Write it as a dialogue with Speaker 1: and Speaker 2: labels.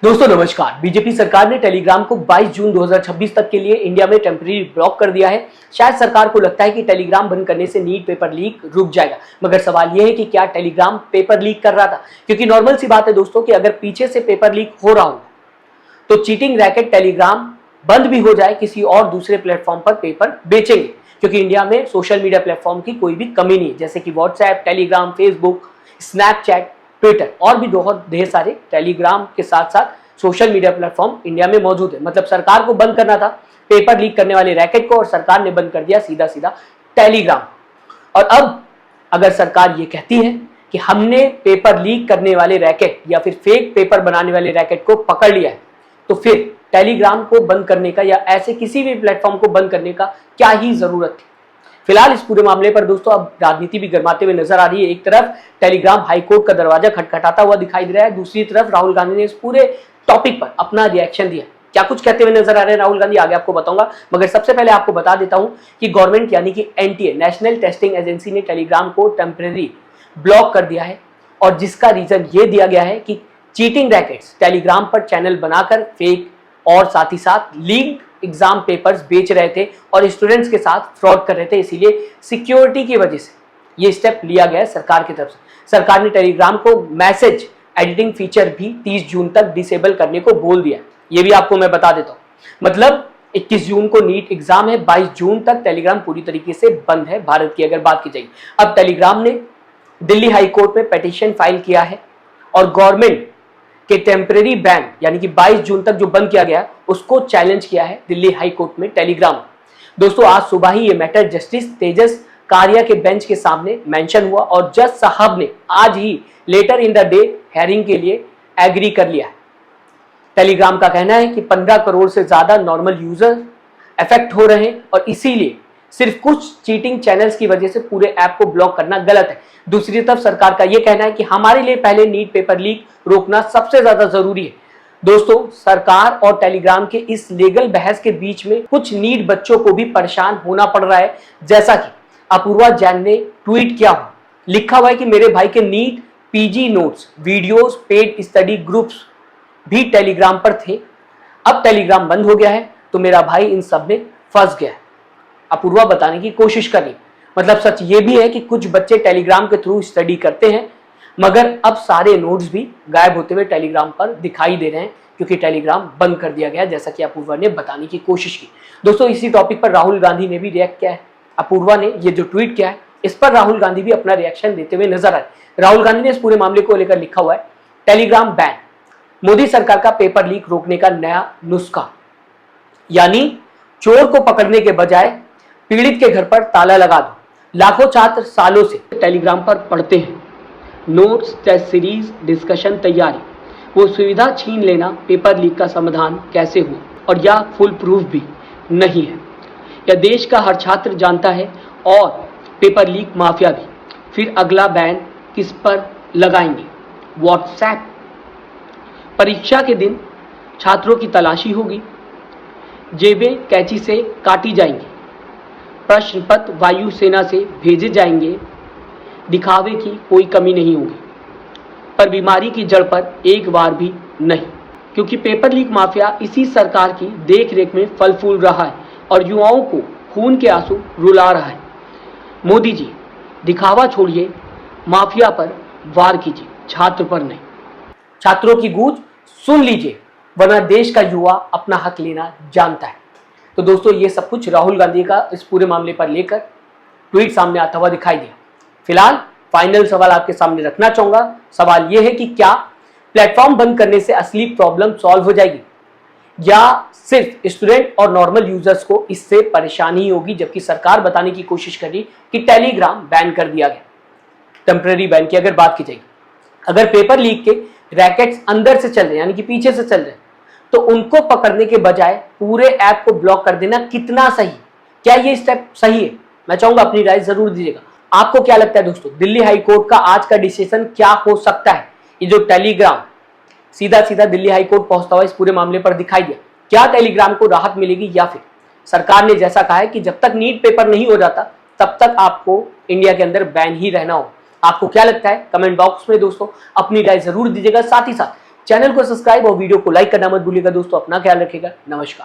Speaker 1: दोस्तों नमस्कार। बीजेपी सरकार ने टेलीग्राम को 22 जून 2026 तक के लिए इंडिया में टेम्परेरी ब्लॉक कर दिया है। शायद सरकार को लगता है कि टेलीग्राम बंद करने से नीट पेपर लीक रुक जाएगा, मगर सवाल यह है कि क्या टेलीग्राम पेपर लीक कर रहा था? क्योंकि नॉर्मल सी बात है दोस्तों कि अगर पीछे से पेपर लीक हो रहा हो तो चीटिंग रैकेट टेलीग्राम बंद भी हो जाए, किसी और दूसरे प्लेटफॉर्म पर पेपर बेचेंगे, क्योंकि इंडिया में सोशल मीडिया प्लेटफॉर्म की कोई भी कमी नहीं है, जैसे कि WhatsApp, Telegram, Facebook, Snapchat, Twitter और भी बहुत ढेर सारे टेलीग्राम के साथ साथ सोशल मीडिया प्लेटफॉर्म इंडिया में मौजूद है। मतलब सरकार को बंद करना था पेपर लीक करने वाले रैकेट को, और सरकार ने बंद कर दिया सीधा सीधा टेलीग्राम। और अब अगर सरकार ये कहती है कि हमने पेपर लीक करने वाले रैकेट या फिर फेक पेपर बनाने वाले रैकेट को पकड़ लिया है, तो फिर टेलीग्राम को बंद करने का या ऐसे किसी भी प्लेटफॉर्म को बंद करने का क्या ही जरूरत थी। फिलहाल इस पूरे मामले पर दोस्तों अब राजनीति भी गर्माते हुए नजर आ रही है। एक तरफ टेलीग्राम हाईकोर्ट का दरवाजा खटखटाता हुआ दिखाई दे रहा है, दूसरी तरफ राहुल गांधी ने इस पूरे टॉपिक पर अपना रिएक्शन दिया। क्या कुछ कहते हुए नजर आ रहे हैं राहुल गांधी, आगे आपको बताऊंगा, मगर सबसे पहले आपको बता देता हूं कि गवर्नमेंट यानी कि एनटीए, नेशनल टेस्टिंग एजेंसी ने टेलीग्राम को टेम्परेरी ब्लॉक कर दिया है, और जिसका रीजन ये दिया गया है कि चीटिंग रैकेट्स टेलीग्राम पर चैनल बनाकर फेक और साथ ही साथ लीक एग्जाम पेपर्स बेच रहे थे और स्टूडेंट्स के साथ फ्रॉड कर रहे थे। इसीलिए सिक्योरिटी की वजह से ये स्टेप लिया गया है सरकार की तरफ से। सरकार ने टेलीग्राम को मैसेज एडिटिंग फीचर भी 30 जून तक डिसेबल करने को बोल दिया। ये भी आपको मैं बता देता हूँ। मतलब 21 जून को नीट एग्जाम है, 22 जून तक टेलीग्राम पूरी तरीके से बंद है भारत की अगर बात की जाएगी। अब टेलीग्राम ने दिल्ली हाई कोर्ट में पिटीशन फाइल किया है और गवर्नमेंट के टेम्परेरी बैन यानी कि 22 जून तक जो बंद किया गया उसको चैलेंज किया है दिल्ली हाई कोर्ट में टेलीग्राम। दोस्तों आज सुबह ही ये मैटर जस्टिस तेजस कारिया के बेंच के सामने मेंशन हुआ और जज साहब ने आज ही later in the day hearing के लिए एग्री कर लिया है। टेलीग्राम का कहना है कि 15 करोड़ से ज्यादा नॉर्मल यूजर अफेक्ट हो रहे हैं और इसीलिए सिर्फ कुछ चीटिंग चैनल्स की वजह से पूरे ऐप को ब्लॉक करना गलत है। दूसरी तरफ सरकार का यह कहना है कि हमारे लिए पहले नीट पेपर लीक रोकना सबसे ज्यादा जरूरी है। दोस्तों सरकार और टेलीग्राम के इस लीगल बहस के बीच में कुछ नीट बच्चों को भी परेशान होना पड़ रहा है, जैसा कि अपूर्वा जैन ने ट्वीट किया हुआ, लिखा हुआ है कि मेरे भाई के NEET PG notes, videos, paid study groups भी टेलीग्राम पर थे। अब टेलीग्राम बंद हो गया है तो मेरा भाई इन सब में फंस गया है। अपूर्वा बताने की कोशिश कर रही। मतलब सच ये भी है कि कुछ बच्चे टेलीग्राम के थ्रू स्टडी करते हैं, मगर अब सारे नोट्स भी गायब होते हुए टेलीग्राम पर दिखाई दे रहे हैं क्योंकि टेलीग्राम बंद कर दिया गया, जैसा कि अपूर्वा ने बताने की कोशिश की। दोस्तों इसी टॉपिक पर राहुल गांधी ने भी रिएक्ट किया है। अपूर्वा ने ये जो ट्वीट किया है इस पर राहुल गांधी भी अपना रिएक्शन देते हुए नजर आए। राहुल गांधी ने इस पूरे मामले को लेकर लिखा हुआ है, टेलीग्राम बैन, मोदी सरकार का पेपर लीक रोकने का नया नुस्खा, यानी चोर को पकड़ने के बजाय पीड़ित के घर पर ताला लगा दो। लाखों छात्र सालों से टेलीग्राम पर पढ़ते हैं, नोट्स, टेस्ट सीरीज, डिस्कशन तैयारी, वो सुविधा छीन लेना पेपर लीक का समाधान कैसे हुआ, और यह फुल प्रूफ भी नहीं है। यह देश का हर छात्र जानता है और पेपर लीक माफिया भी। फिर अगला बैन किस पर लगाएंगे? व्हाट्सएप। परीक्षा के दिन छात्रों की तलाशी होगी, जेबें कैंची से काटी जाएंगी, प्रश्न पत्र वायुसेना से भेजे जाएंगे, दिखावे की कोई कमी नहीं होगी, पर बीमारी की जड़ पर एक बार भी नहीं, क्योंकि पेपर लीक माफिया इसी सरकार की देखरेख में फल फूल रहा है और युवाओं को खून के आंसू रुला रहा है। मोदी जी दिखावा छोड़िए, माफिया पर वार कीजिए, छात्र पर नहीं। छात्रों की गूंज सुन लीजिए, वरना देश का युवा अपना हक लेना जानता है। तो दोस्तों ये सब कुछ राहुल गांधी का इस पूरे मामले पर लेकर ट्वीट सामने आता हुआ दिखाई दिया। फिलहाल फाइनल सवाल आपके सामने रखना चाहूंगा। सवाल यह है कि क्या प्लेटफॉर्म बंद करने से असली प्रॉब्लम सॉल्व हो जाएगी, या सिर्फ स्टूडेंट और नॉर्मल यूजर्स को इससे परेशानी होगी, जबकि सरकार बताने की कोशिश कर रही कि टेलीग्राम बैन कर दिया गया, टेम्परेरी बैन की अगर बात की जाएगी। अगर पेपर लीक के रैकेट्स अंदर से चल रहे हैं यानी कि पीछे से चल रहे हैं, तो उनको पकड़ने के बजाय पूरे ऐप को ब्लॉक कर देना कितना सही? क्या ये स्टेप सही है? मैं चाहूंगा अपनी राय जरूर दीजिएगा। आपको क्या लगता है दोस्तों, दिल्ली हाई कोर्ट का आज का डिसीजन क्या हो सकता है? ये जो टेलीग्राम सीधा सीधा दिल्ली हाई कोर्ट पहुंचता हुआ इस पूरे मामले पर दिखाई दिया, क्या टेलीग्राम को राहत मिलेगी, या फिर सरकार ने जैसा कहा है कि जब तक नीट पेपर नहीं हो जाता तब तक आपको इंडिया के अंदर बैन ही रहना हो? आपको क्या लगता है? कमेंट बॉक्स में दोस्तों अपनी राय जरूर दीजिएगा। साथ ही साथ चैनल को सब्सक्राइब और वीडियो को लाइक करना मत भूलिएगा दोस्तों। अपना ख्याल रखिएगा। नमस्कार।